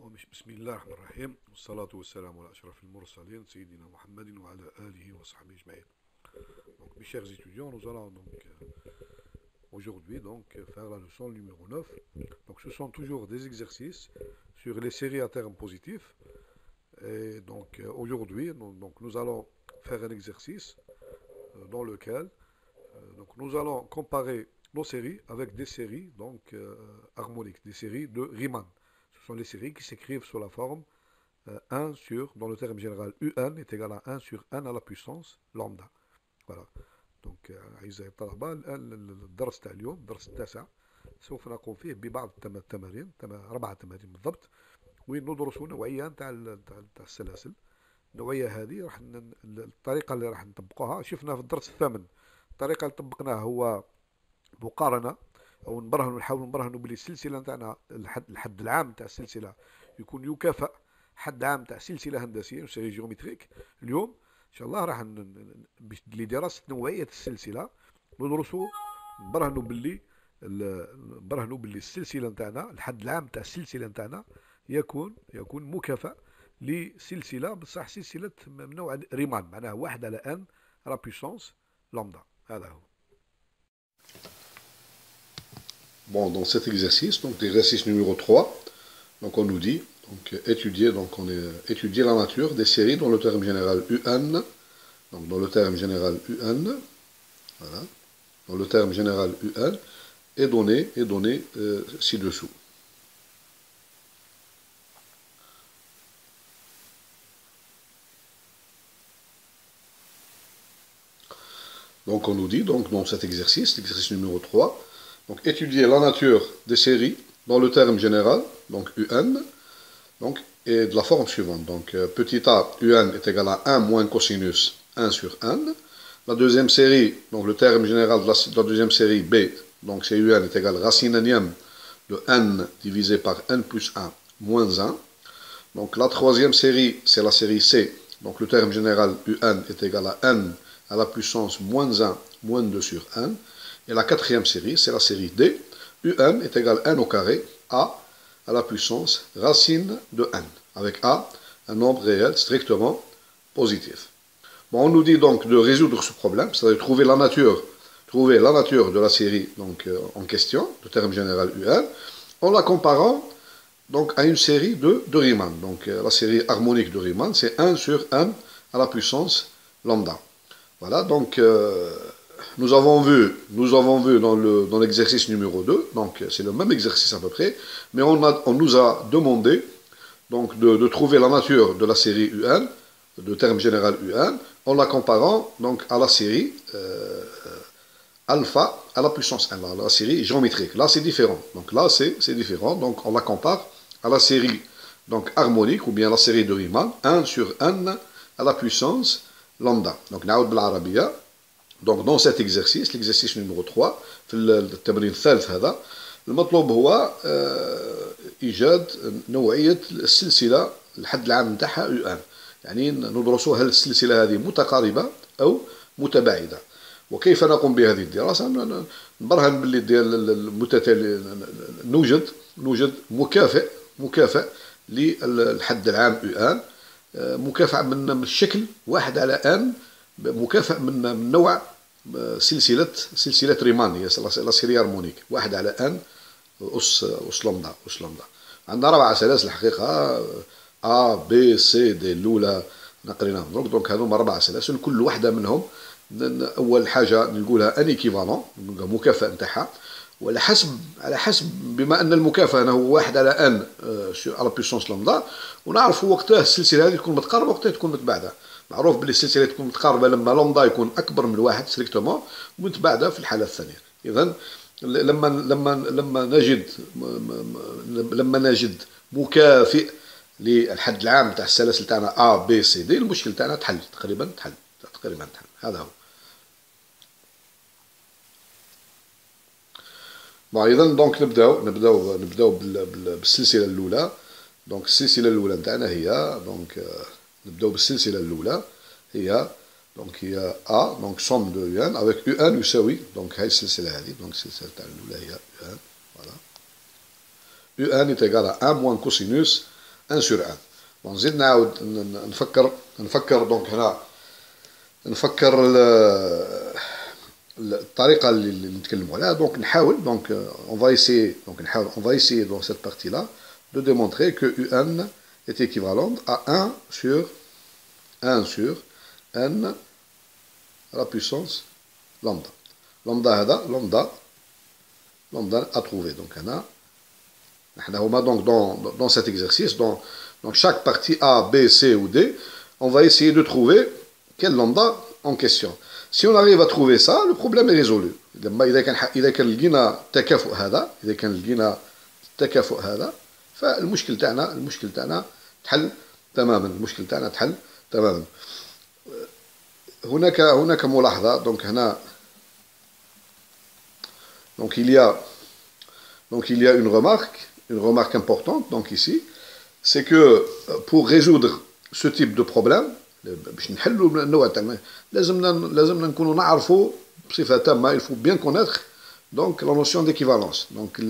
بسم الله الرحمن الرحيم والصلاة والسلام على أشرف المرسلين سيدنا محمد وعلى آله وصحبه أجمعين. Donc, mes chers étudiants, nous allons aujourd'hui faire la leçon numéro 9. Donc, ce sont toujours des exercices sur les séries à termes positifs. Et donc, aujourd'hui, nous allons faire un exercice dans lequel nous allons comparer nos séries avec des séries harmoniques, des séries de Riemann. Ce sont les séries qui s'écrivent sous la forme 1 sur, dans le terme général, UN est égal à 1 sur n à la puissance lambda. Voilà. Donc أعزائي الطلبة الآن الدرس تاع اليوم الدرس التاسع سوف نقوم فيه ببعض التمارين 4 تمارين بالضبط وين ندرسوا نوعية تاع السلاسل. النوعية هذه الطريقة اللي راح نطبقوها شفنا في الدرس الثامن. الطريقة اللي طبقناها هو مقارنة او نحاول نبرهنوا بلي السلسله نتاعنا الحد العام تاع السلسله يكون يكافئ حد عام تاع سلسله هندسيه سيري جيومتريك. اليوم ان شاء الله راح لدراسه نوعيه السلسله ندرسوا نبرهنوا باللي السلسله نتاعنا الحد العام تاع السلسله نتاعنا يكون مكافئ لسلسله بصح سلسله من نوع ريمان معناها 1 على n على بويسونس لامدا. هذا هو. Bon, dans cet exercice, donc l'exercice numéro 3, donc on nous dit étudier la nature des séries dans le terme général UN, donc dans le terme général UN, voilà, dans le terme général UN est donné ci-dessous. Donc on nous dit donc dans cet exercice, l'exercice numéro 3, donc étudier la nature des séries dans le terme général, donc UN, donc, et de la forme suivante. Donc petit a, UN est égal à 1 moins cosinus 1 sur n. La deuxième série, donc le terme général de la deuxième série B, donc c'est UN est égal à racine énième de n divisé par n plus 1 moins 1. Donc la troisième série, c'est la série C, donc le terme général UN est égal à n à la puissance moins 1 moins 2 sur n. Et la quatrième série, c'est la série D. UN est égal à n au carré, A à la puissance racine de n, avec A, un nombre réel strictement positif. Bon, on nous dit donc de résoudre ce problème, c'est-à-dire trouver la nature de la série donc, en question, de terme général UN, en la comparant donc, à une série de Riemann. Donc la série harmonique de Riemann, c'est 1 sur n à la puissance lambda. Voilà, donc nous avons vu dans l'exercice numéro 2, donc c'est le même exercice à peu près, mais on nous a demandé donc, de trouver la nature de la série UN, de terme général UN, en la comparant donc, à la série alpha à la puissance 1, la série géométrique. Là c'est différent, donc là c'est différent, donc on la compare à la série donc, harmonique ou bien la série de Riemann, 1 sur n à la puissance lambda. Donc نعاود بالعربية. Donc dans cet exercice, l'exercice numéro 3 في التمرين الثالث هذا المطلوب هو إيجاد نوعية السلسلة الحد العام نتاعها UN. يعني ندرسوا هل السلسلة هذه متقاربة أو متباعدة. وكيف نقوم بهذه الدراسة؟ نبرهن باللي المتتالي نوجد مكافئ للحد العام UN، مكافئ من الشكل 1 على n، مكافئ من نوع سلسلة ريمان، هي لا سيري هارمونيك 1 على n أس لامدا. عندنا 4 سلاسل الحقيقة A B C D الأولى قريناهم دونك هذوما 4 سلاسل، كل واحدة منهم أول حاجة نقولها ان ايكيفالون، مكافئ نتاعها، وعلى حسب بما أن المكافأة هو 1 على n على بويسونس لامدا، ونعرفوا وقتها السلسلة هذه تكون متقاربة وقتها تكون متباعدة. معروف بلي السلسلة تكون متقاربة لما لامدا يكون أكبر من 1 ستريكتومون، ومتباعدة في الحالة الثانية. إذن لما نجد مكافئ للحد العام تاع السلاسل تاعنا A B C D، المشكل تاعنا تقريبا تحل. هذا هو. إذا دونك نبداو بالسلسلة الأولى. دونك السلسلة الأولى نتاعنا هي دونك نبداو بالسلسلة الأولى هي A دونك somme de UN avec UN يساوي دونك هاي السلسلة هذه، دونك السلسلة تاع الأولى هي UN، فوالا UN est égal à 1 moins cosinus 1 sur 1. Bon, نزيد نعاود نفكر دونك هنا نفكر الطريقة اللي نتكلموا عليها. دونك نحاول دونك on va essayer dans cette partie-là de démontrer que UN est équivalente à 1 sur n à la puissance lambda. Lambda à trouver. Donc dans cet exercice, dans chaque partie A, B, C ou D, on va essayer de trouver quel lambda en question. Si on arrive à trouver ça, le problème est résolu. إذا كان لقينا تكافؤ هذا فالمشكل تاعنا تحل تماما. هناك ملاحظة. donc هنا donc il y a une remarque importante donc ici, c'est que pour résoudre ce type de problème باش نحلوا النوع تاع لازمنا نكونوا نعرفوا بصفة تامة. il faut bien connaître donc la notion d'équivalence. donc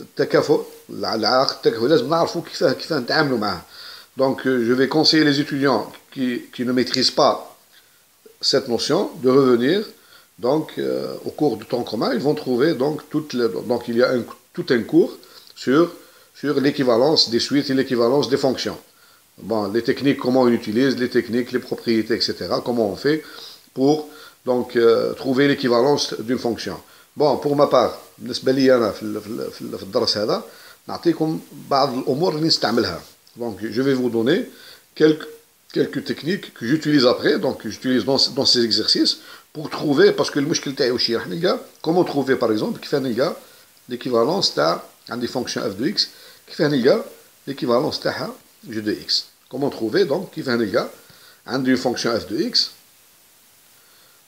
التكافؤ العلاقة التكافؤ لازم نعرفوا كيف نتعاملوا معها. donc je vais conseiller les étudiants qui ne maîtrisent pas cette notion de revenir donc au cours du temps commun. Ils vont trouver donc il y a tout un cours sur l'équivalence des suites et l'équivalence des fonctions. Bon, les techniques, comment on utilise les techniques, les propriétés, etc. Comment on fait pour donc trouver l'équivalence d'une fonction. Bon, pour ma part, بالنسبة لي أنا في الدرس هذا نعطيكم بعض الأمور اللي نستعملها. Donc je vais vous donner quelques techniques que j'utilise après, donc que j'utilise dans ces exercices pour trouver, parce que le مشكل تاعي واش راح نلقى comment trouver par exemple كيف نلقى l'équivalence تاع عندي fonction f de x كيف نلقى l'équivalence تاعها g de x. Comment trouver donc كيف نلقى عندي une fonction f de x,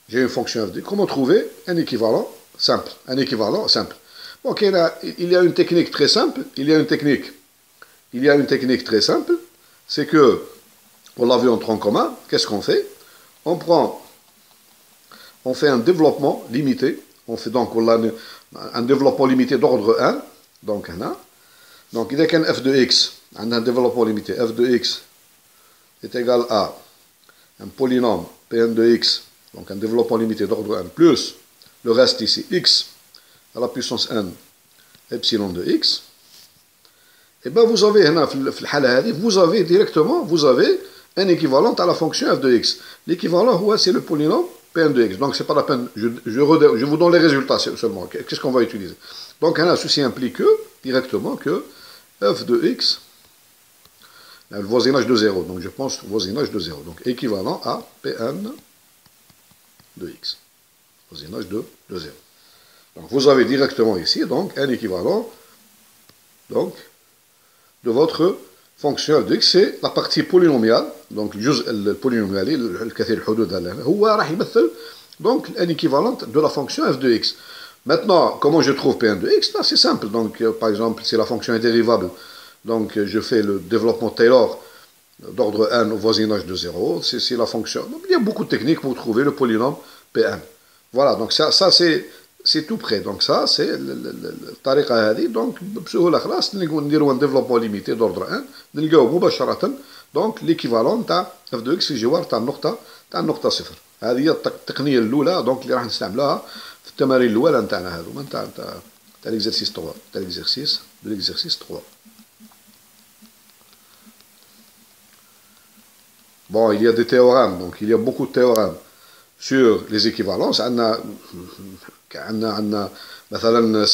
j'ai une fonction f de x. Comment trouver un équivalent simple, Donc il y a une technique très simple, très simple, c'est que on l'a vu en tronc commun. Qu'est-ce qu'on fait? On fait un développement limité. On a un développement limité d'ordre 1. Donc il y a qu'un f de x, un développement limité. f de x est égal à un polynôme Pn de x, donc un développement limité d'ordre 1, plus le reste ici, x à la puissance n, epsilon de x. Et bien vous avez, vous avez directement, un équivalent à la fonction f de x. L'équivalent, c'est le polynôme Pn de x. Donc c'est pas la peine, je vous donne les résultats seulement. Qu'est-ce qu'on va utiliser? Donc ceci implique directement que f de x, le voisinage de 0, donc je pense voisinage de 0, donc équivalent à Pn de x, voisinage de 0. Donc vous avez directement ici donc un équivalent donc de votre fonction f de x, c'est la partie polynomiale. Donc le polynomial الكثير الحدود هو راح يمثل donc un équivalent de la fonction f de x. Maintenant, comment je trouve Pn de x? Là, c'est simple. Donc, par exemple, si la fonction est dérivable, donc je fais le développement Taylor d'ordre n au voisinage de 0. C'est la fonction. Donc, il y a beaucoup de techniques pour trouver le polynôme Pn. Voilà, donc ça c'est tout près. Donc ça, c'est الطريقة هذه. Donc, بسهولة خلاص نديروا un développement limité d'ordre 1. نلقاو مباشرة donc l'équivalent تاع f de x في جوار تاع النقطة 0. هذه هي التقنية الأولى donc اللي راح نستعملها في التمارين الأولى نتاعنا هذوما تاع l'exercice 3, de l'exercice 3. Bon, il y a des théorèmes, donc il y a beaucoup de théorèmes sur les équivalences. مثلا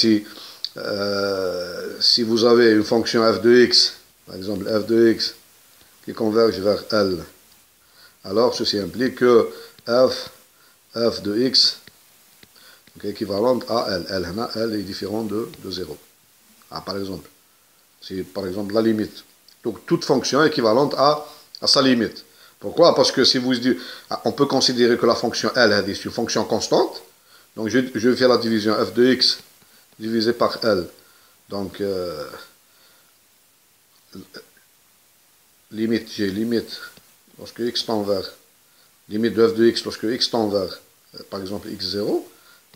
si vous avez une fonction f de x, par exemple f de x qui converge vers L, alors ceci implique que f de x donc équivalente à L. L est différent de 0. Par exemple, c'est par exemple la limite. Donc toute fonction équivalente à sa limite. Pourquoi? Parce que si vous dites, on peut considérer que la fonction L est une fonction constante. Donc je vais faire la division f de x divisé par L. Donc limite lorsque x tend vers limite de f de x lorsque x tend vers par exemple x0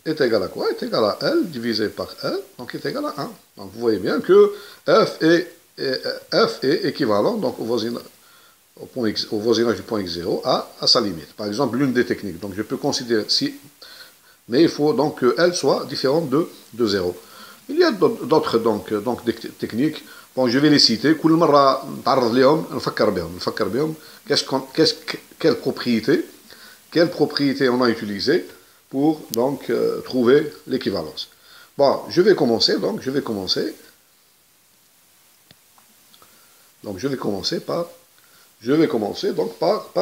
est égal à quoi? Est égal à L divisé par L, donc est égal à 1. Donc vous voyez bien que f est f est équivalent donc, au voisinage du point x0 à sa limite. Par exemple, l'une des techniques. Donc je peux considérer si, mais il faut donc qu'elle soit différente de 0. Il y a d'autres donc des techniques. Bon, je vais les citer. Quelle propriété on a utilisé pour donc trouver l'équivalence. Bon, je vais commencer par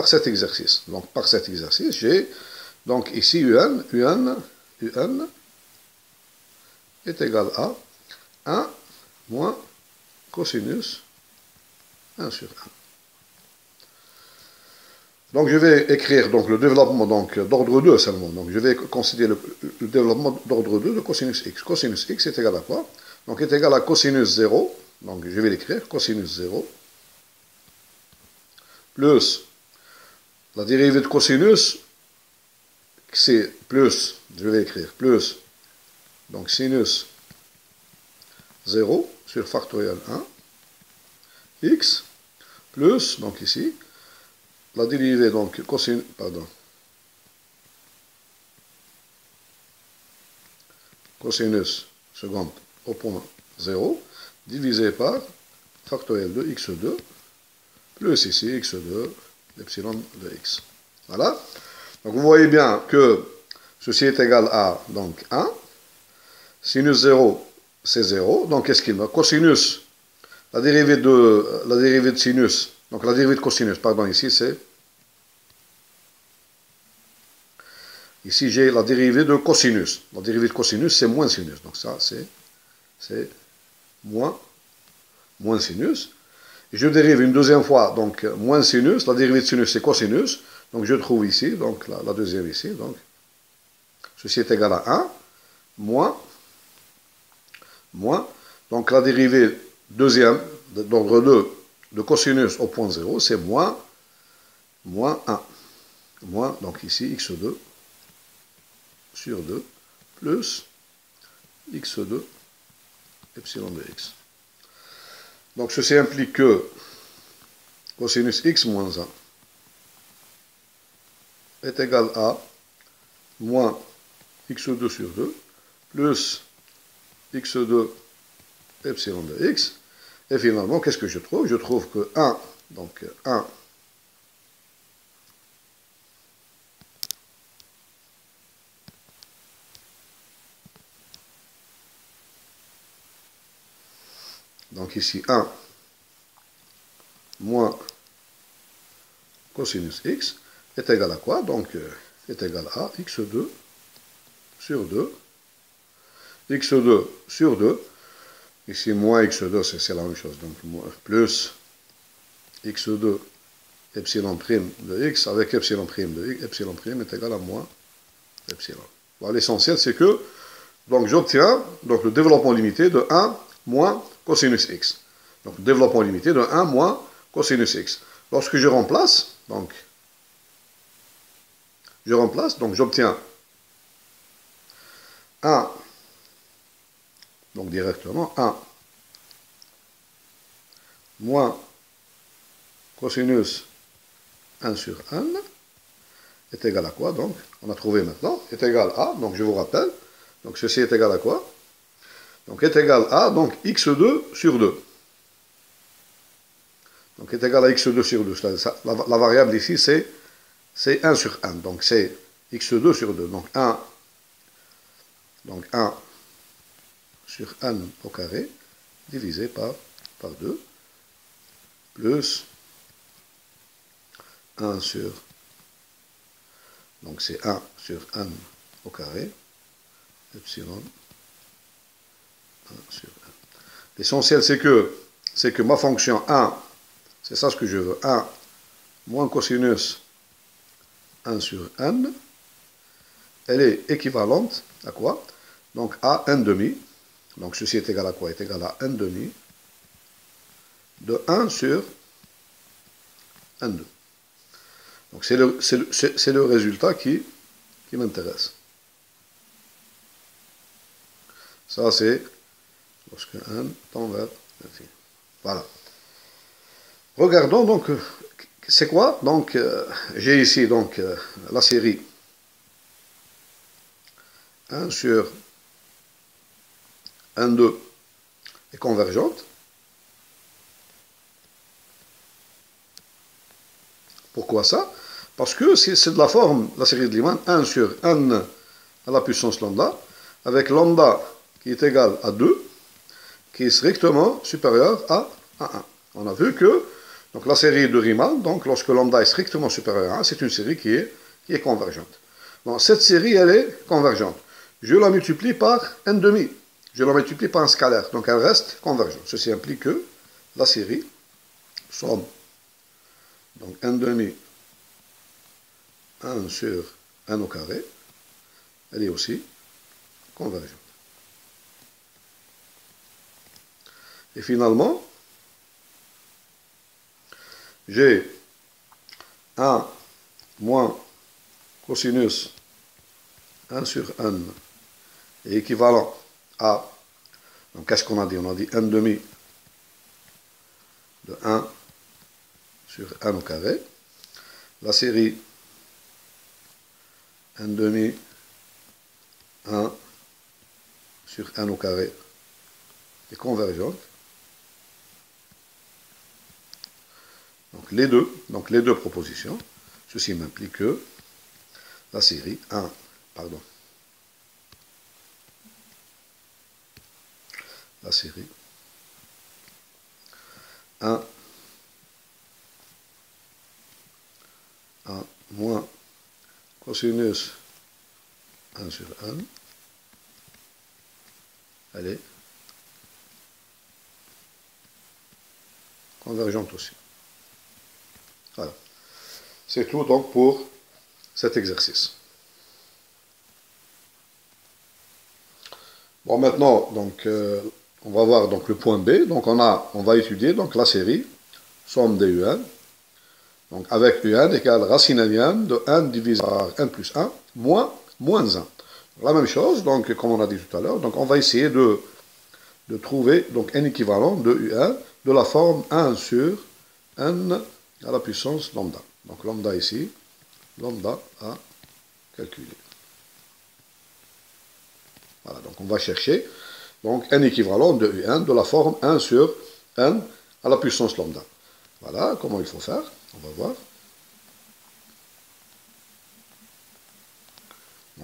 cet exercice. Donc par cet exercice, j'ai donc ici un est égal à 1 moins cosinus 1 sur 1. Donc je vais écrire donc, le développement d'ordre 2 seulement. Donc je vais considérer le développement d'ordre 2 de cosinus x. Cosinus x est égal à quoi? Donc est égal à cosinus 0. Donc je vais l'écrire, cosinus 0. Plus la dérivée de cosinus, c'est plus, je vais écrire, plus, donc sinus 0 sur factoriel 1, x, plus, donc ici, la dérivée, donc, cosinus seconde au point 0, divisé par factoriel de x2, plus ici x2, epsilon de x. Voilà. Donc vous voyez bien que ceci est égal à donc 1. Sinus 0, c'est 0. Donc qu'est-ce qu'il me... Cosinus, la dérivée de sinus, donc la dérivée de cosinus, pardon, ici c'est... Ici j'ai la dérivée de cosinus. La dérivée de cosinus, c'est moins sinus. Donc ça, c'est moins sinus. Et je dérive une deuxième fois, donc moins sinus. La dérivée de sinus, c'est cosinus. Donc je trouve ici, donc la deuxième ici. Donc ceci est égal à 1, moins. Donc la dérivée deuxième d'ordre 2 de cosinus au point 0, c'est moins 1. Moins, donc ici, x2 sur 2 plus x2 epsilon de x. Donc ceci implique que cosinus x moins 1 est égal à moins x2 sur 2 plus x2 epsilon de x. Et finalement, qu'est-ce que je trouve? Je trouve que 1, donc 1 donc ici 1 moins cosinus x est égal à quoi? Donc est égal à x2 sur 2. x2 sur 2. Ici, moins x2, c'est la même chose. Donc plus x2 epsilon prime de x avec epsilon prime de x. Epsilon prime est égal à moins epsilon. Bon, l'essentiel, c'est que donc j'obtiens le développement limité de 1 moins cosinus x. Donc développement limité de 1 moins cosinus x. Lorsque je remplace, donc j'obtiens 1, donc directement 1 moins cosinus 1 sur 1 est égal à quoi? Donc, on a trouvé maintenant, est égal à, donc je vous rappelle, donc ceci est égal à quoi? Donc est égal à, donc x2 sur 2. Donc est égal à x2 sur 2. La variable ici, c'est 1 sur 1. Donc c'est x2 sur 2. Donc 1 sur 1 au carré, divisé par 2, plus 1 sur, donc c'est 1 sur 1 au carré, epsilon 1 sur 1. L'essentiel, c'est que ma fonction 1, c'est ça ce que je veux, 1 moins cosinus 1 sur 1, elle est équivalente à quoi? Donc à 1 demi. Donc ceci est égal à quoi? Est égal à 1 demi de 1 sur 1, 2. Donc c'est le résultat qui m'intéresse. Ça c'est lorsque 1 tend vers l'infini. Voilà. Regardons donc, c'est quoi? Donc, j'ai ici donc la série 1 sur 1, 2 est convergente. Pourquoi ça? Parce que c'est de la forme, la série de Lyman, 1 sur n à la puissance lambda, avec lambda qui est égal à 2, qui est strictement supérieur à 1. On a vu que donc, la série de Riemann, donc lorsque lambda est strictement supérieur à 1, c'est une série qui est convergente. Bon, cette série, elle est convergente. Je la multiplie par n demi. Je la multiplie par un scalaire. Donc elle reste convergente. Ceci implique que la série somme donc n demi 1 sur n au carré, elle est aussi convergente. Et finalement, j'ai 1 moins cosinus 1 sur n est équivalent à, donc qu'est-ce qu'on a dit? On a dit n demi de 1 sur n au carré. La série n demi 1 sur n au carré est convergente. Donc les deux propositions, ceci m'implique que la série 1, pardon, la série 1 moins cosinus 1 sur n, elle est convergente aussi. Voilà. C'est tout donc pour cet exercice. Bon, maintenant, donc, on va voir donc, le point B. Donc, on va étudier donc, la série somme des UN. Donc, avec UN égale racine n de n divisé par n plus 1 moins 1. La même chose, donc, comme on a dit tout à l'heure. Donc, on va essayer de trouver donc, un équivalent de UN de la forme 1 sur n à la puissance lambda. Donc, lambda ici, lambda à calculer. Voilà, donc on va chercher donc, un équivalent de UN de la forme 1 sur n à la puissance lambda. Voilà comment il faut faire. On va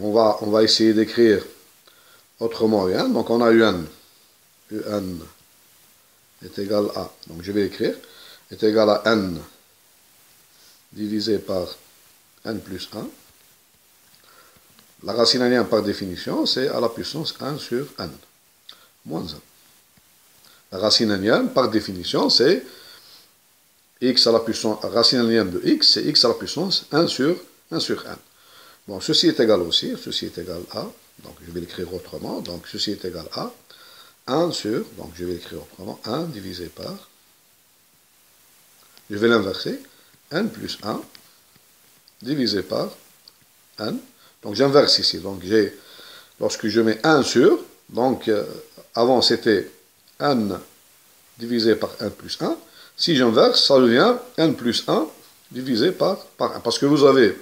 voir. On va essayer d'écrire autrement UN. Donc on a UN. UN est égal à, donc je vais écrire, est égal à n divisé par n plus 1. La racine n par définition, c'est à la puissance 1 sur n, moins 1. La racine n par définition, c'est x à la puissance, racine n de x, c'est x à la puissance 1 sur n. Bon, ceci est égal aussi, ceci est égal à, donc je vais l'écrire autrement, donc ceci est égal à 1 sur, donc je vais l'écrire autrement, 1 divisé par, je vais l'inverser, n plus 1 divisé par n. Donc j'inverse ici. Donc lorsque je mets 1 sur, donc avant c'était n divisé par n plus 1. Si j'inverse, ça devient n plus 1 divisé par 1. Parce que vous avez,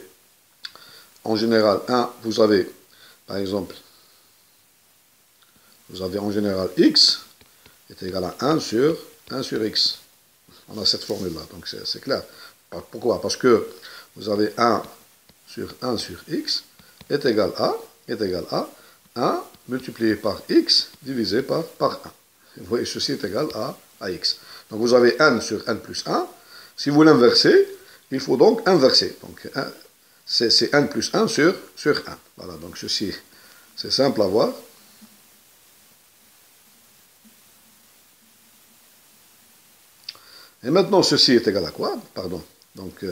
en général, vous avez, par exemple, vous avez en général x est égal à 1 sur x. On a cette formule-là, donc c'est clair. Pourquoi? Parce que vous avez 1 sur x est égal à 1 multiplié par x divisé par 1. Vous voyez, ceci est égal à x. Donc vous avez n sur n plus 1. Si vous l'inversez, il faut donc inverser. Donc c'est n plus 1 sur 1. Voilà, donc ceci, c'est simple à voir. Et maintenant, ceci est égal à quoi? Pardon. Donc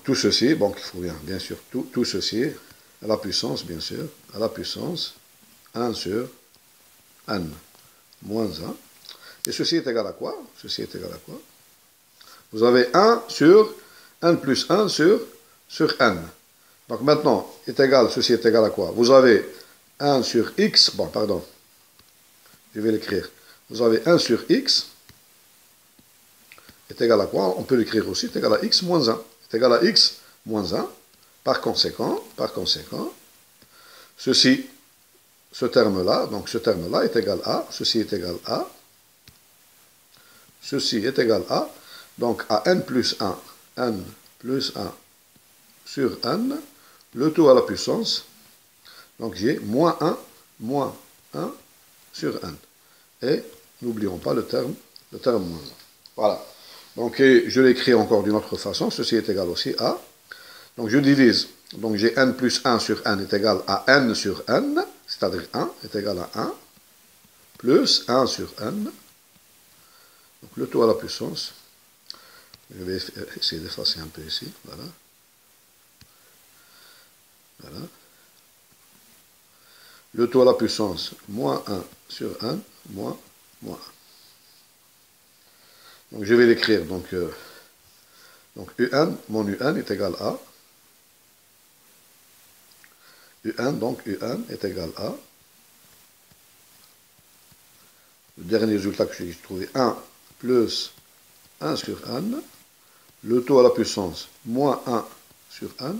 tout ceci, donc il faut bien sûr, tout ceci à la puissance, bien sûr, à la puissance 1 sur n moins 1. Et ceci est égal à quoi? Ceci est égal à quoi? Vous avez 1 sur n plus 1 sur n. Donc maintenant, ceci est égal à quoi? Vous avez 1 sur x, bon, pardon, je vais l'écrire. vous avez 1 sur x est égal à quoi? On peut l'écrire aussi, est égal à x moins 1. Est égal à x moins 1. Par conséquent, ce terme-là, donc ce terme-là est égal à, ceci est égal à, ceci est égal à, donc à n plus 1 sur n, le tout à la puissance, donc j'ai moins 1 sur n. Et n'oublions pas le terme moins 1. Voilà. Donc je l'écris encore d'une autre façon, ceci est égal aussi à, donc je divise, donc j'ai n plus 1 sur n est égal à n sur n, c'est-à-dire 1 est égal à 1, plus 1 sur n, donc le tout à la puissance, je vais essayer d'effacer un peu ici, voilà. Voilà. Le tout à la puissance, moins 1 sur n, moins 1. Donc je vais l'écrire, donc un, mon un est égal à, donc un est égal à, le dernier résultat que j'ai trouvé, 1 plus 1 sur n, le tout à la puissance, moins 1 sur n,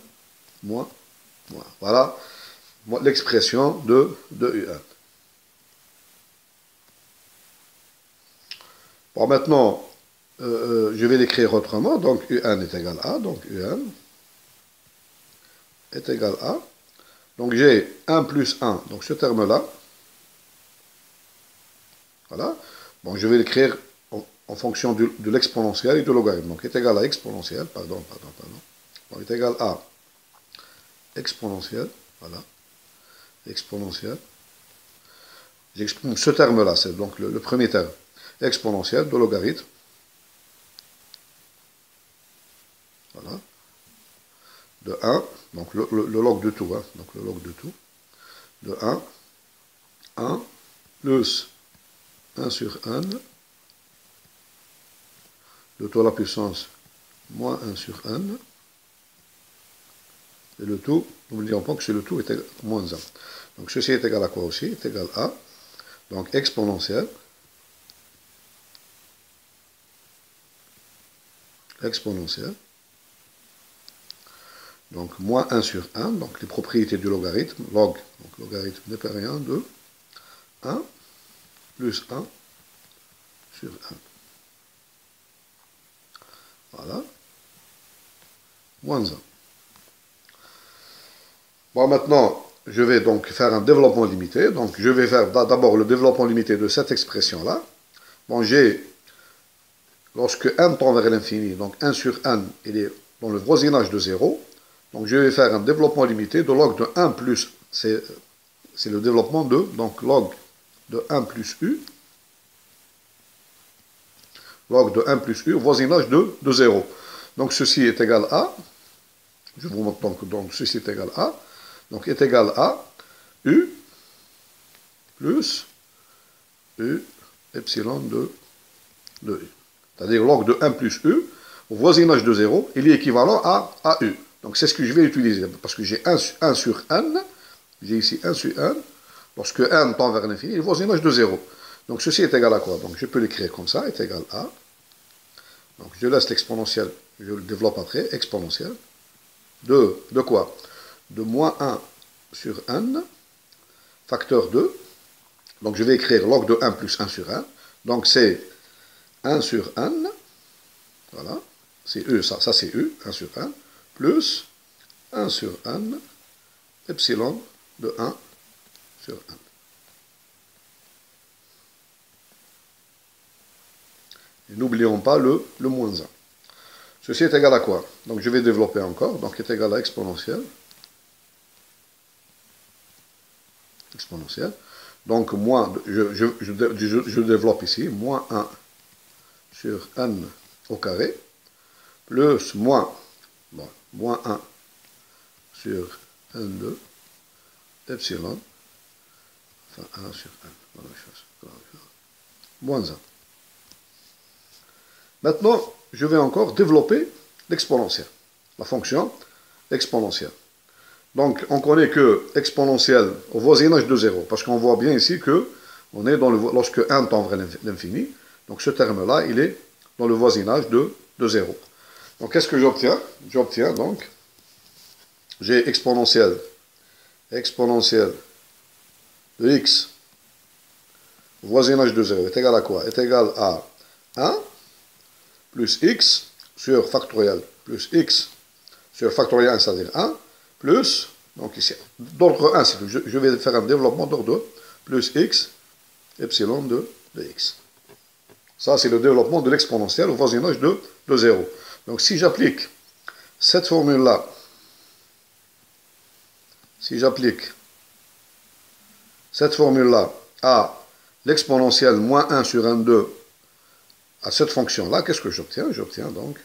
moins. Voilà l'expression de un. Bon, maintenant, je vais l'écrire autrement, donc un est égal à, donc un est égal à, donc j'ai 1 plus 1, donc ce terme-là, voilà, bon, je vais l'écrire en fonction de l'exponentielle et de logarithme, donc est égal à exponentielle, pardon, bon, est égal à exponentielle, voilà, exponentielle, j'exprime ce terme-là, c'est donc le premier terme, exponentielle de logarithme, voilà, de 1, donc le log de tout, hein, donc le log de tout, de 1 plus 1 sur n, le tout à la puissance, moins 1 sur n, et le tout, n'oublions pas que c'est le tout est égal à moins 1. Donc ceci est égal à quoi aussi? Est égal à, donc exponentielle, donc moins 1 sur 1, donc les propriétés du logarithme, log, donc logarithme n'est pas rien de 1 plus 1 sur 1. Voilà, moins 1. Bon, maintenant, je vais donc faire un développement limité. Donc, je vais faire d'abord le développement limité de cette expression-là. Bon, j'ai, lorsque n tend vers l'infini, donc 1 sur n, il est dans le voisinage de 0. Donc, je vais faire un développement limité de log de 1 plus, c'est le développement de, donc log de 1 plus u, log de 1 plus u, voisinage de 0. Donc, ceci est égal à, je vous montre donc ceci est égal à, donc est égal à U plus U epsilon de U. C'est-à-dire log de 1 plus U au voisinage de 0, il est équivalent à U. Donc c'est ce que je vais utiliser, parce que j'ai 1 sur n, j'ai ici 1 sur n, lorsque n tend vers l'infini, il est voisinage de 0. Donc ceci est égal à quoi? Donc je peux l'écrire comme ça, est égal à, donc je laisse l'exponentielle, je le développe après, exponentielle, de quoi? De moins 1 sur n, facteur 2, donc je vais écrire log de 1 plus 1 sur 1, donc c'est 1 sur n, voilà, c'est E, ça c'est U, 1 sur 1, plus 1 sur n, epsilon de 1 sur n. Et n'oublions pas le moins 1. Ceci est égal à quoi? Donc je vais développer encore, donc est égal à exponentielle. Donc moins, je développe ici, moins 1 sur n au carré, plus moins 1 sur n2, epsilon, enfin 1 sur n, voilà la chose, moins 1. Maintenant, je vais encore développer l'exponentielle, la fonction exponentielle. Donc, on connaît que exponentielle au voisinage de 0, parce qu'on voit bien ici que on est lorsque 1 tend vers l'infini, donc ce terme-là, il est dans le voisinage de 0. Donc qu'est-ce que j'obtiens? J'obtiens donc, j'ai exponentielle de x, voisinage de 0, est égal à quoi? Est égal à 1 plus x sur factoriel, plus x sur factoriel 1, c'est-à-dire 1, plus, donc ici, d'ordre 1, je vais faire un développement d'ordre 2, plus x, epsilon de x. Ça, c'est le développement de l'exponentielle au voisinage de 0. Donc, si j'applique cette formule-là, à l'exponentielle moins 1 sur 1, 2, à cette fonction-là, qu'est-ce que j'obtiens? J'obtiens donc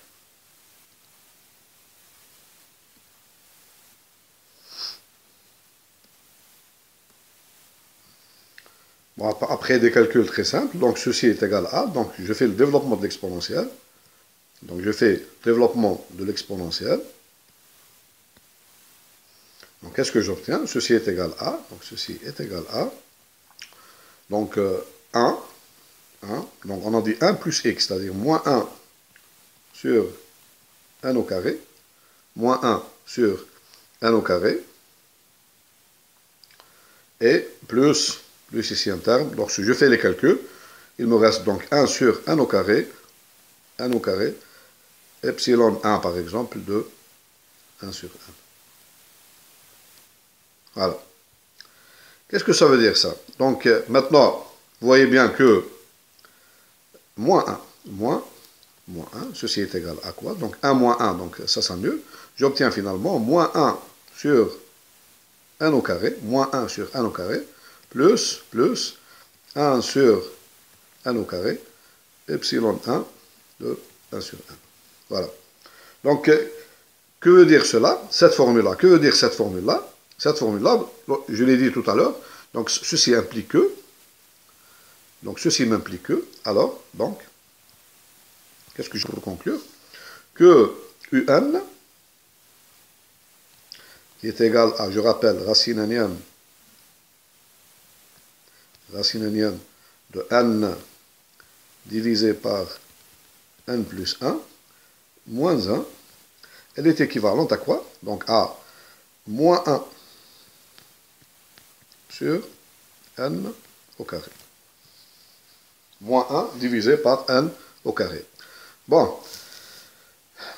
bon, après des calculs très simples, donc ceci est égal à, donc je fais le développement de l'exponentielle. Donc je fais développement de l'exponentielle. Donc qu'est-ce que j'obtiens? Ceci est égal à, donc ceci est égal à, donc 1, donc on a dit 1 plus x, c'est-à-dire moins 1 sur 1 au carré, moins 1 sur 1 au carré, et plus ici un terme, donc si je fais les calculs, il me reste donc 1 sur 1 au carré, epsilon 1 par exemple, de 1 sur 1. Voilà. Qu'est-ce que ça veut dire ça? Donc maintenant, vous voyez bien que moins 1, ceci est égal à quoi? Donc 1 moins 1, donc ça s'annule. J'obtiens finalement moins 1 sur 1 au carré, moins 1 sur 1 au carré, plus 1 sur 1 au carré, epsilon 1 de 1 sur 1. Voilà. Donc, que veut dire cela? Cette formule-là. Que veut dire cette formule-là? Cette formule-là, je l'ai dit tout à l'heure, donc ceci implique que, alors, donc, qu'est-ce que je peux conclure? Que UN, qui est égal à, je rappelle, racine énième de n divisé par n plus 1, moins 1, elle est équivalente à quoi? Donc à moins 1 sur n au carré. Moins 1 divisé par n au carré. Bon,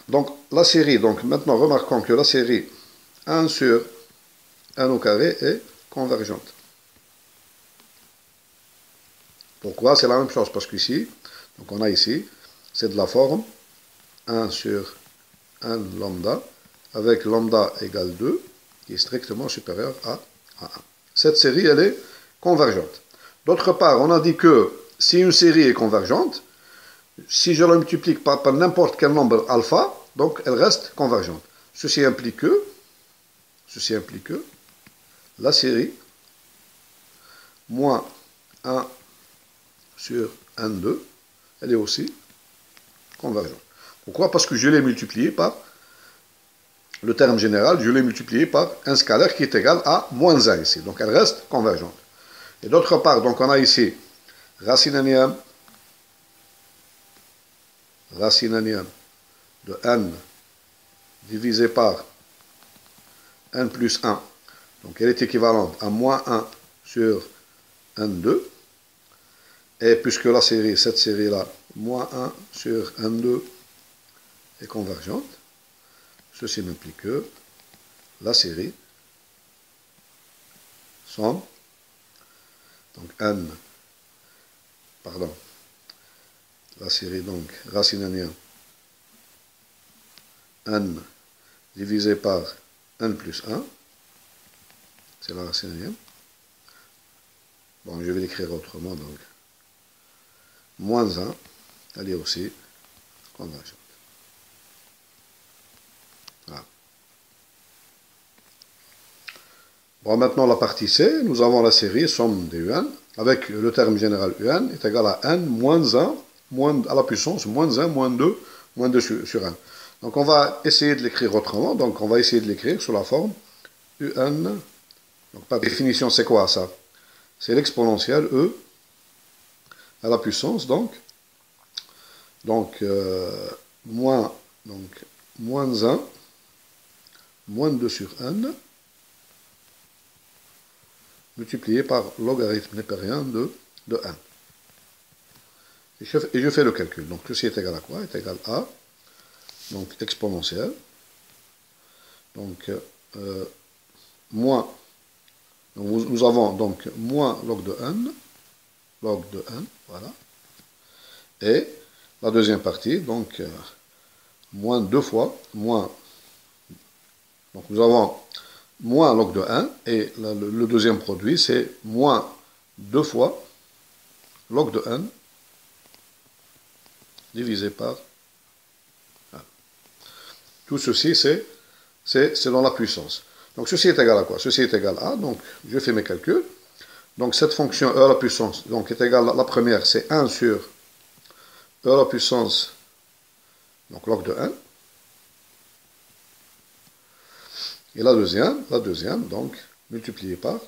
donc la série, donc maintenant remarquons que la série 1 sur n au carré est convergente. Pourquoi? C'est la même chose, parce qu'ici, donc on a ici, c'est de la forme 1 sur n lambda, avec lambda égale 2, qui est strictement supérieur à 1. Cette série, elle est convergente. D'autre part, on a dit que si une série est convergente, si je la multiplie par n'importe quel nombre alpha, donc elle reste convergente. Ceci implique que la série moins 1 sur n2, elle est aussi convergente. Pourquoi? Parce que je l'ai multiplié par le terme général, je l'ai multiplié par un scalaire qui est égal à moins 1 ici. Donc elle reste convergente. Et d'autre part, donc on a ici racine énième de n divisé par n plus 1. Donc elle est équivalente à moins 1 sur n2. Et puisque la série, cette série-là, moins 1 sur n2 est convergente, ceci implique que la série somme, donc la série donc racine énième n divisé par n plus 1, c'est la racine énième. Bon, je vais l'écrire autrement, donc moins 1, elle est aussi convergente. Voilà. Bon, maintenant la partie C, nous avons la série somme des UN, avec le terme général UN est égal à n moins 1, à la puissance moins 1, moins 2 sur 1. Donc on va essayer de l'écrire autrement, donc on va essayer de l'écrire sous la forme UN. Donc par définition, c'est quoi ça? C'est l'exponentielle E à la puissance, moins, moins 1, moins 2 sur n, multiplié par logarithme népérien de 1. Et je fais le calcul. Donc, ceci est égal à quoi? Est égal à, donc, exponentielle. Donc, moins, donc nous avons donc moins log de n, voilà. Et la deuxième partie, donc, moins 2 fois, moins, donc nous avons moins log de 1, et le deuxième produit, c'est moins 2 fois log de n divisé par 1. Tout ceci, c'est dans la puissance. Donc ceci est égal à quoi? Ceci est égal à, donc je fais mes calculs. Donc cette fonction e à la puissance donc, est égale à la première, c'est 1 sur e à la puissance, donc log de 1. Et la deuxième, donc multiplié par,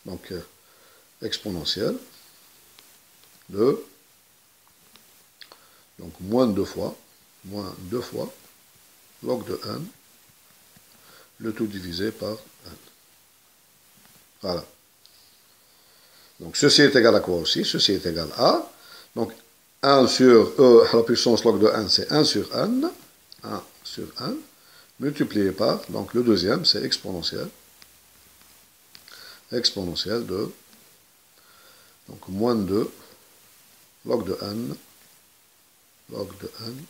donc exponentielle de, donc moins 2 fois, log de n, le tout divisé par n. Voilà. Donc ceci est égal à quoi aussi? Ceci est égal à, donc 1 sur e à la puissance log de n, c'est 1 sur n, 1 sur n, multiplié par, donc le deuxième, c'est exponentielle de, donc moins 2 log de n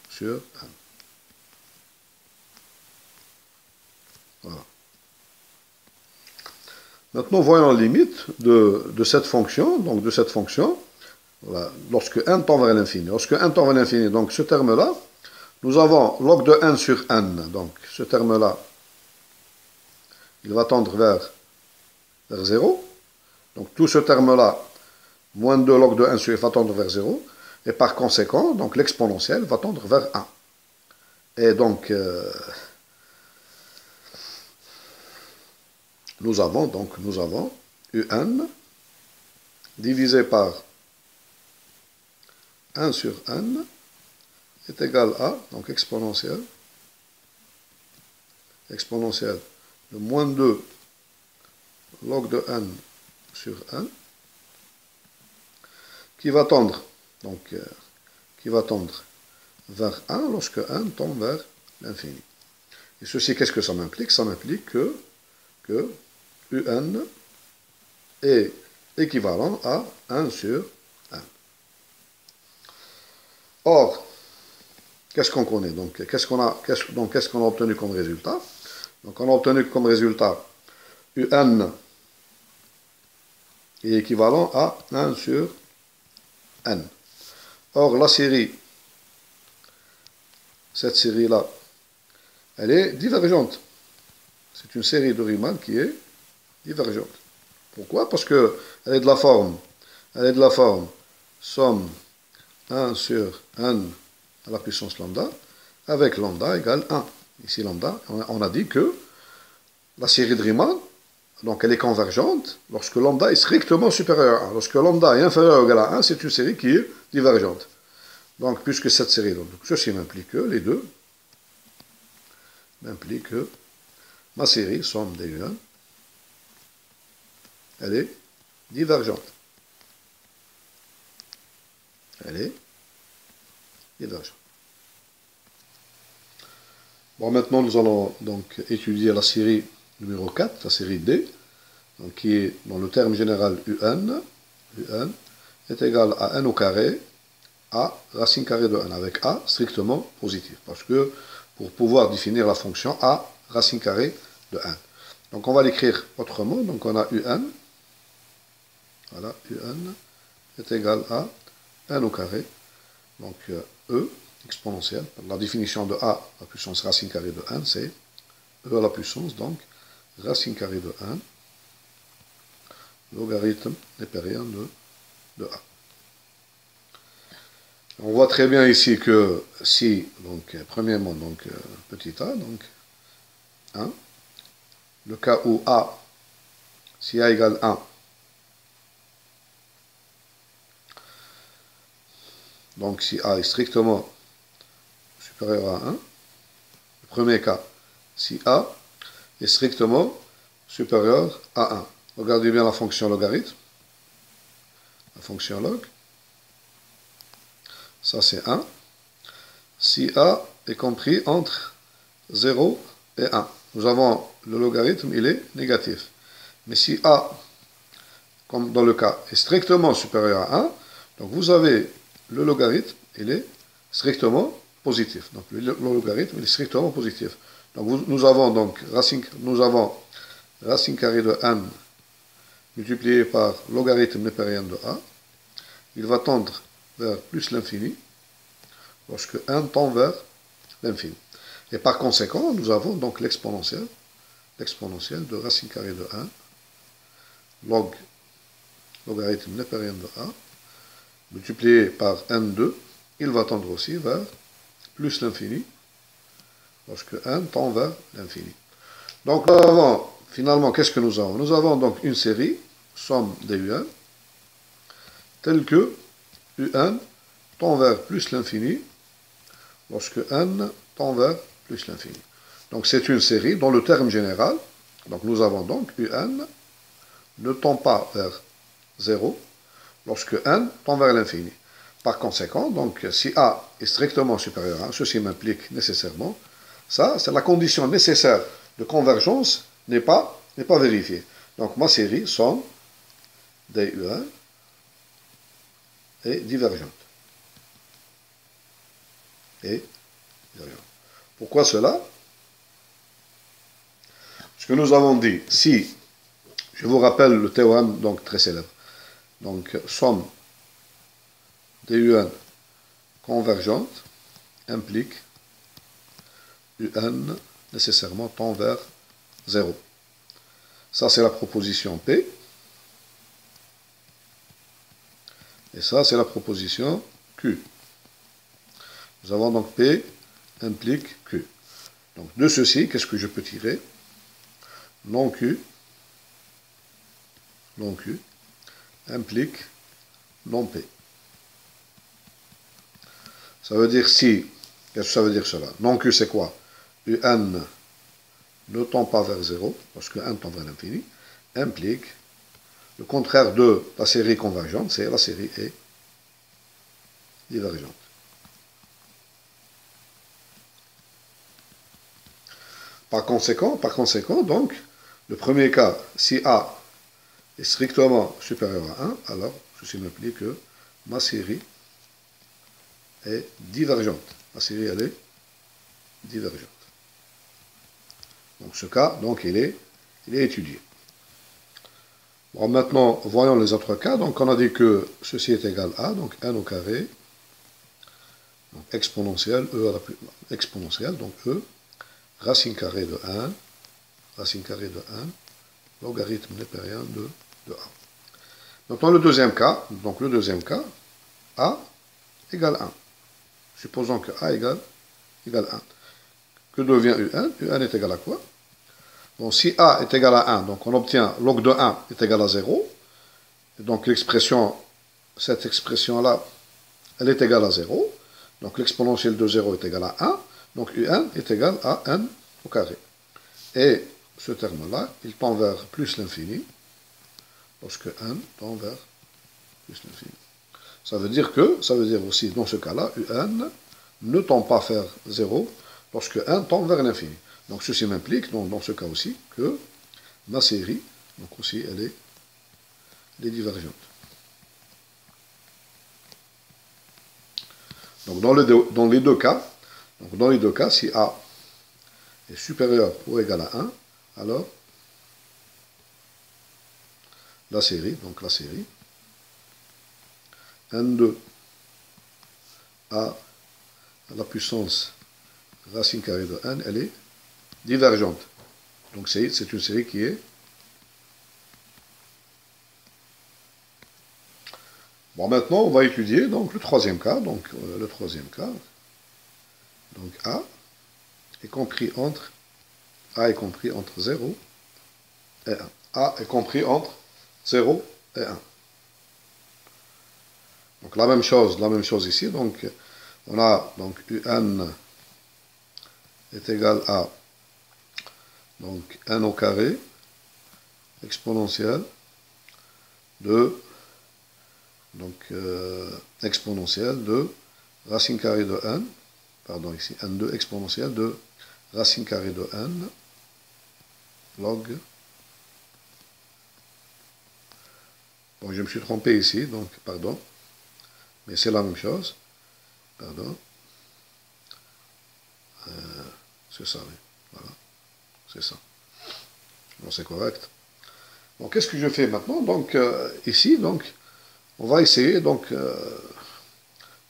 sur n. Voilà. Maintenant, voyons la limite de cette fonction, donc de cette fonction, voilà, lorsque n tend vers l'infini. Lorsque n tend vers l'infini, donc ce terme-là, nous avons log de n sur n, donc ce terme-là, il va tendre vers 0. Donc tout ce terme-là, moins 2 log de n sur va tendre vers 0. Et par conséquent, donc l'exponentielle va tendre vers 1. Et donc, nous avons un divisé par 1 sur n est égal à, donc exponentielle de moins 2 log de n sur n, qui va tendre, vers 1 lorsque n tend vers l'infini. Et ceci, qu'est-ce que ça m'implique? Ça m'implique que un est équivalent à 1 sur n. Or, qu'est-ce qu'on connaît? Donc, qu'est-ce qu'on a obtenu comme résultat? Donc, on a obtenu comme résultat un est équivalent à 1 sur n. Or, la série, cette série-là, elle est divergente. C'est une série de Riemann qui est divergente. Pourquoi? Parce qu'elle est de la forme somme 1 sur n à la puissance lambda, avec lambda égale 1. Ici, lambda, on a dit que la série de Riemann, donc elle est convergente lorsque lambda est strictement supérieur à 1. Lorsque lambda est inférieur ou égal à 1, c'est une série qui est divergente. Donc, puisque cette série, donc, ceci m'implique que les deux m'impliquent que ma série, somme des un, elle est divergente. Elle est divergente. Bon, maintenant, nous allons donc étudier la série numéro 4, la série D, donc, qui est dans le terme général un est égal à n au carré a racine carrée de n, avec a strictement positif, parce que pour pouvoir définir la fonction a racine carrée de 1. Donc on va l'écrire autrement, donc on a un, voilà, un est égal à n au carré, donc e exponentielle, la définition de a, la puissance racine carrée de 1, c'est e à la puissance, donc racine carrée de 1, logarithme népérien de a. On voit très bien ici que si, donc, premièrement, donc, petit a, donc, 1, le cas où a, si a égale 1, donc si a est strictement supérieur à 1, le premier cas, si a est strictement supérieur à 1. Regardez bien la fonction logarithme, la fonction log, ça c'est 1. Si a est compris entre 0 et 1, nous avons le logarithme, il est négatif. Mais si a, comme dans le cas, est strictement supérieur à 1, donc vous avez le logarithme, il est strictement positif. Donc le logarithme, il est strictement positif. Donc nous avons donc racine carrée de n multiplié par logarithme népérien de a. Il va tendre vers plus l'infini lorsque n tend vers l'infini. Et par conséquent, nous avons donc l'exponentielle de racine carrée de 1 logarithme népérien de a multiplié par n2, il va tendre aussi vers plus l'infini lorsque n tend vers l'infini. Donc nous avons, finalement, qu'est-ce que nous avons? Nous avons donc une série, somme des un, telle que un tend vers plus l'infini lorsque n tend vers plus l'infini. Donc c'est une série dont le terme général, donc nous avons donc un ne tend pas vers 0 lorsque n tend vers l'infini. Par conséquent, donc si a est strictement supérieur à 1, ceci m'implique nécessairement, ça c'est la condition nécessaire de convergence n'est pas vérifiée. Donc ma série somme des U1 est divergente. Pourquoi cela? Parce que nous avons dit, si, je vous rappelle le théorème donc très célèbre, donc somme des UN convergentes implique UN nécessairement tend vers 0. Ça c'est la proposition P. Et ça c'est la proposition Q. Nous avons donc P implique Q. Donc de ceci, qu'est-ce que je peux tirer? Non Q implique non P. Ça veut dire si, qu'est-ce que ça veut dire cela? Non Q c'est quoi? UN ne tend pas vers 0, parce que n tend vers l'infini, implique le contraire de la série convergente, c'est la série est divergente. Par conséquent, donc, le premier cas, si A est strictement supérieur à 1, alors ceci m'implique que ma série est divergente. La série, elle est divergente. Donc ce cas, donc, il est étudié. Bon, maintenant, voyons les autres cas. Donc on a dit que ceci est égal à, donc n au carré, donc exponentielle, e à la plus, exponentielle, donc e, racine carrée de 1, logarithme népérien de a. Maintenant le deuxième cas, a égale 1. Supposons que a égale 1. Que devient un? Un est égal à quoi? Donc si a est égal à 1, donc on obtient log de 1 est égal à 0. Et donc cette expression-là, elle est égale à 0. Donc l'exponentielle de 0 est égal à 1. Donc un est égal à n au carré. Et ce terme-là, il tend vers plus l'infini, lorsque n tend vers plus l'infini. Ça veut dire aussi, dans ce cas-là, un ne tend pas vers 0, lorsque n tend vers l'infini. Donc ceci m'implique, dans ce cas aussi, que ma série, donc aussi, elle est divergente. Donc dans les deux cas, si A est supérieur ou égal à 1, alors la série n2 à la puissance racine carrée de n, elle est divergente. Donc c'est une série qui est... Bon, maintenant on va étudier donc le troisième cas. Donc A est compris entre 0 et 1. A est compris entre 0 et 1. Donc la même chose ici. Donc on a donc UN est égal à donc n au carré exponentielle de exponentielle de racine carrée de n, pardon ici n2 exponentielle de racine carrée de n log. Bon, je me suis trompé ici, donc pardon, mais c'est la même chose, pardon, c'est ça, oui, voilà, c'est ça, bon, c'est correct. Donc qu'est-ce que je fais maintenant? Donc ici, donc on va essayer donc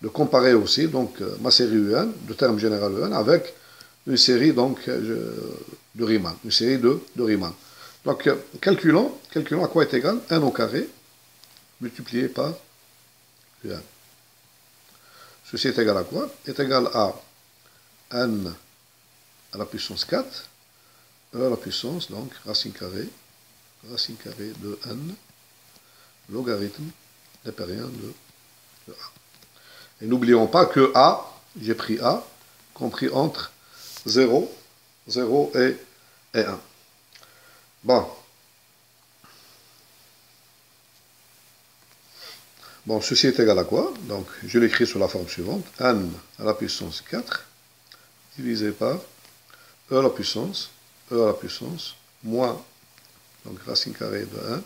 de comparer aussi donc ma série UN, de terme général UN, avec une série donc de Riemann, une série de Riemann. Donc calculons à quoi est égal n au carré multiplié par UN. Ceci est égal à quoi? Est égal à n à la puissance 4, e à la puissance, donc racine carrée de n, logarithme népérien de a. Et n'oublions pas que a, j'ai pris a, compris entre 0 et 1. Bon. Bon, ceci est égal à quoi? Donc, je l'écris sous la forme suivante. N à la puissance 4 divisé par e à la puissance, moins, donc racine carrée de 1,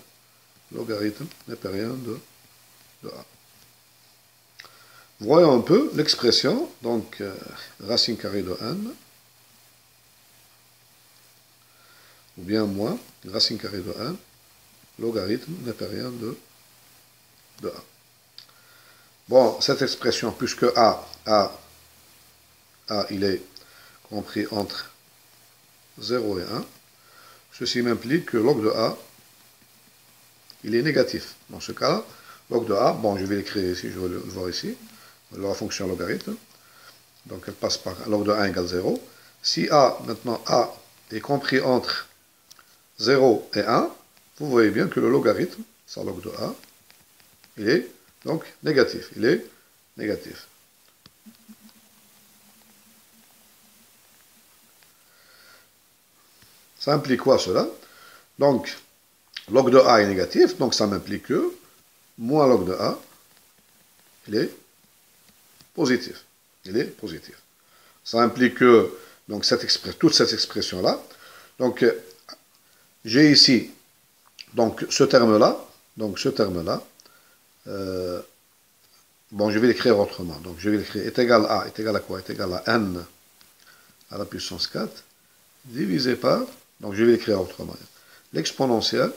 logarithme népérien de a. Voyons un peu l'expression, donc racine carrée de n, ou bien moins racine carrée de 1, logarithme népérien de a. Bon, cette expression, puisque a, il est compris entre 0 et 1, ceci m'implique que log de a, il est négatif. Dans ce cas, log de a, bon, je vais l'écrire ici, je vais le voir ici, la fonction logarithme, donc elle passe par log de 1 égale 0. Si a, maintenant a, est compris entre 0 et 1, vous voyez bien que le logarithme, ça log de a, il est donc négatif, il est négatif. Ça implique quoi cela? Donc, log de a est négatif, donc ça m'implique que moins log de a, il est positif. Il est positif. Ça implique que donc toute cette expression-là, donc j'ai ici donc ce terme-là, bon, je vais l'écrire autrement. Donc je vais l'écrire est égal à quoi? Est égal à n à la puissance 4 divisé par, donc je vais l'écrire autrement, l'exponentielle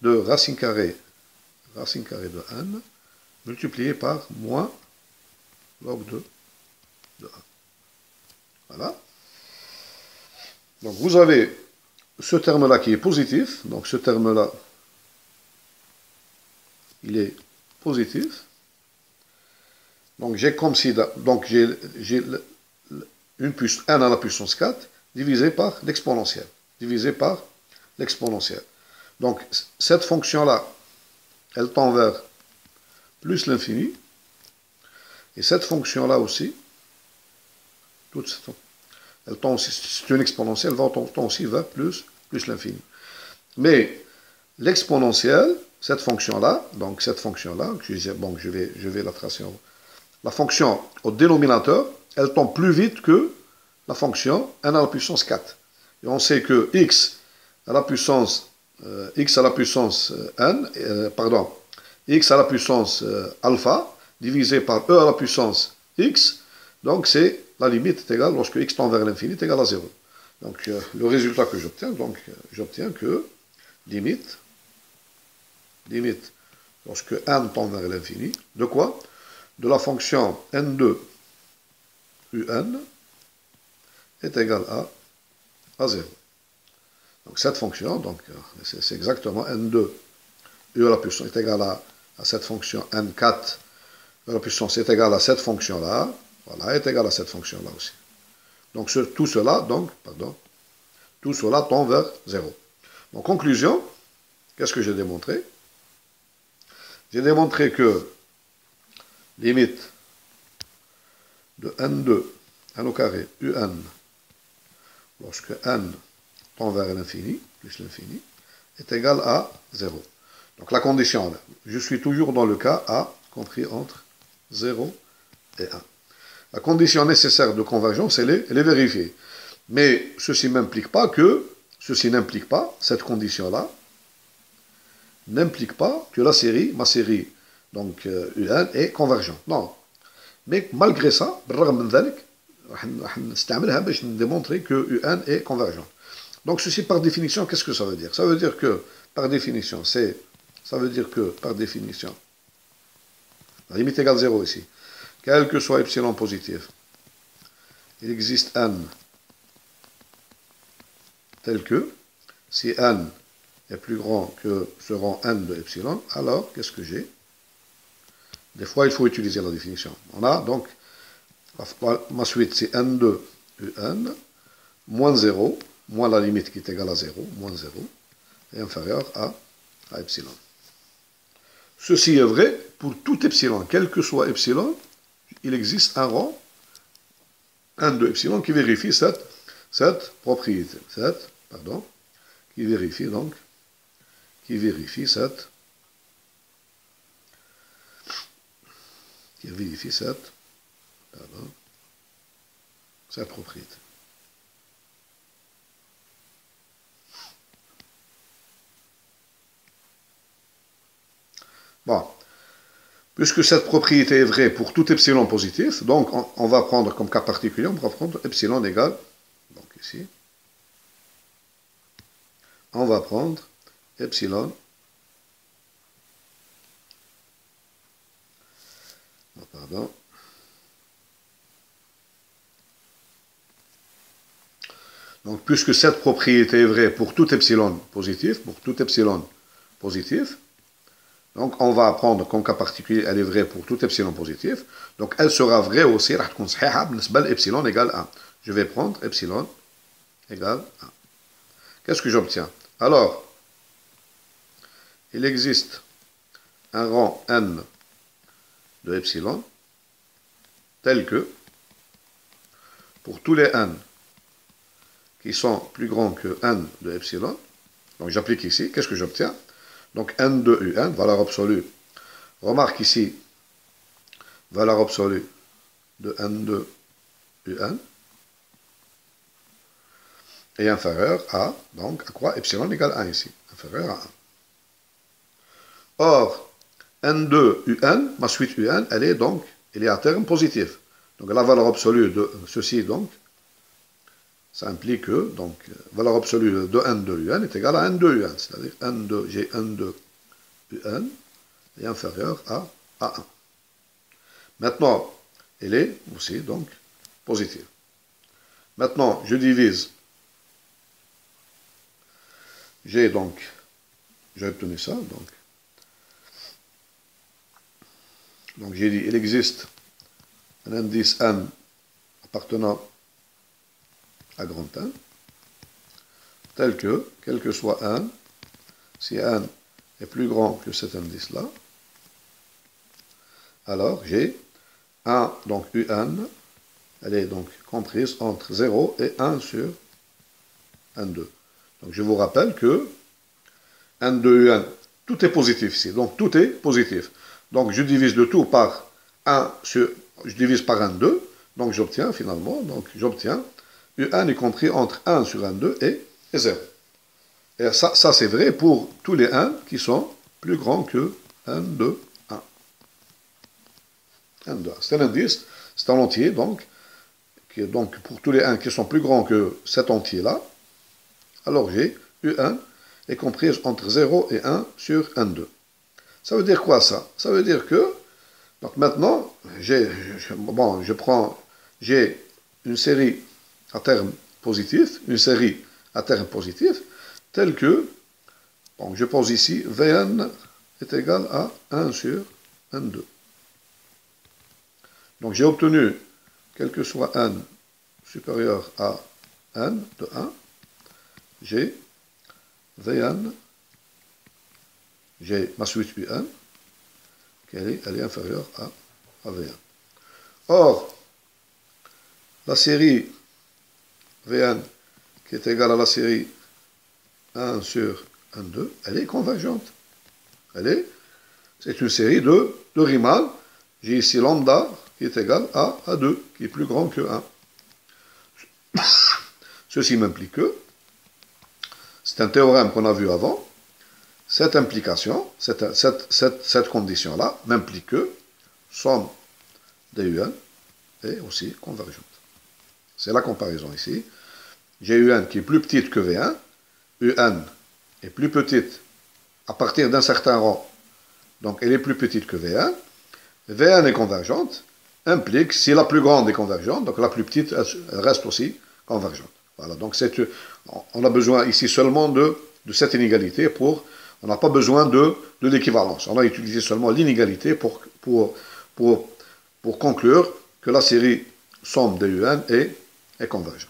de racine carrée de n multiplié par moins log de a. Voilà. Donc vous avez ce terme-là qui est positif, donc ce terme-là, il est positif. Donc j'ai comme si, donc j'ai une puissance n à la puissance 4 divisé par l'exponentielle, Donc cette fonction-là, elle tend vers plus l'infini, et cette fonction-là aussi, elle tend aussi, c'est une exponentielle, elle tend aussi vers plus l'infini. Mais l'exponentielle, cette fonction-là, bon, je vais la tracer en haut. La fonction au dénominateur, elle tombe plus vite que la fonction n à la puissance 4. Et on sait que x à la puissance x à la puissance alpha divisé par e à la puissance x, donc c'est la limite est égale, lorsque x tend vers l'infini, est égal à 0. Donc le résultat que j'obtiens, j'obtiens que limite, lorsque n tend vers l'infini, de quoi? De la fonction n2 un est égal à 0. Donc cette fonction, c'est exactement n2 u à la puissance est égal à cette fonction n4 u à la puissance est égal à cette fonction-là, voilà, est égal à cette fonction-là aussi. Donc tout cela tend vers 0. En conclusion, Qu'est-ce que j'ai démontré? J'ai démontré que limite de n2, n au carré, un, lorsque n tend vers l'infini, plus l'infini, est égal à 0. Donc la condition, je suis toujours dans le cas A, compris entre 0 et 1. La condition nécessaire de convergence, elle est vérifiée. Mais ceci n'implique pas, cette condition-là, n'implique pas que la série, ma série, donc UN, est convergente. Non. Mais malgré ça, je démontrer que UN est convergente. Donc ceci par définition, qu'est-ce que ça veut dire? Ça veut dire que, par définition, la limite égale 0 ici, quel que soit epsilon positif, il existe n tel que, si n est plus grand que ce rang n de epsilon, alors qu'est-ce que j'ai? Des fois, il faut utiliser la définition. On a donc, ma suite, c'est n2 un moins 0, moins la limite qui est égale à 0, moins 0, est inférieur à epsilon. Ceci est vrai pour tout epsilon. Quel que soit epsilon, il existe un rang, n de epsilon, qui vérifie cette propriété. Qui vérifie cette propriété. Bon, puisque cette propriété est vraie pour tout epsilon positif, donc on va prendre comme cas particulier, on va prendre epsilon égale, donc ici, on va prendre epsilon, pardon, donc puisque cette propriété est vraie pour tout epsilon positif, donc on va prendre comme cas particulier, elle est vraie pour tout epsilon positif, donc elle sera vraie aussi, epsilon égale 1. Je vais prendre epsilon égale 1. Qu'est-ce que j'obtiens? Alors, il existe un rang n de epsilon tel que, pour tous les n qui sont plus grands que n de epsilon, donc j'applique ici, qu'est-ce que j'obtiens? Donc n de un, valeur absolue. Remarque ici, valeur absolue de n de un est inférieur à, donc à quoi? Epsilon égale 1 ici, inférieur à 1. Or, n2 un, ma suite un, elle est à terme positif. Donc la valeur absolue de ceci, donc, ça implique que, donc, valeur absolue de n de un est égale à n de un, c'est-à-dire j'ai n de un est inférieur à 1. Maintenant, elle est aussi, donc, positive. Maintenant, je divise. J'ai obtenu ça, donc j'ai dit, il existe un indice n appartenant à grand N, tel que, quel que soit n, si n est plus grand que cet indice-là, alors j'ai 1, donc un, elle est donc comprise entre 0 et 1 sur n2. Donc je vous rappelle que n de un, tout est positif ici, donc tout est positif. Donc je divise le tout par 1 sur, je divise par n2, donc j'obtiens finalement, un est compris entre 1 sur n2 et 0. Et ça c'est vrai pour tous les 1 qui sont plus grands que n de 1. n de 1. C'est un indice, c'est un entier, donc, qui est donc pour tous les 1 qui sont plus grands que cet entier-là, alors j'ai U1 est comprise entre 0 et 1 sur n2. Ça veut dire quoi ça? Ça veut dire que, donc maintenant, j'ai une série à terme positif, telle que, donc je pose ici, Vn est égal à 1 sur n2. Donc j'ai obtenu, quel que soit n supérieur à n de 1, j'ai Vn j'ai ma suite UN, elle est inférieure à V1. Or, la série Vn qui est égale à la série 1 sur 1, 2, elle est convergente. C'est une série de Riemann. J'ai ici lambda qui est égal à 2, qui est plus grand que 1. Ceci m'implique que, c'est un théorème qu'on a vu avant, cette implication, cette condition-là m'implique que somme des UN est aussi convergente. C'est la comparaison ici. J'ai UN qui est plus petite que V1, UN est plus petite à partir d'un certain rang, donc elle est plus petite que V1, V1 est convergente, implique, si la plus grande est convergente, donc la plus petite elle reste aussi convergente. Voilà, donc on a besoin ici seulement de cette inégalité on n'a pas besoin de l'équivalence. On a utilisé seulement l'inégalité pour conclure que la série somme des UN est convergente.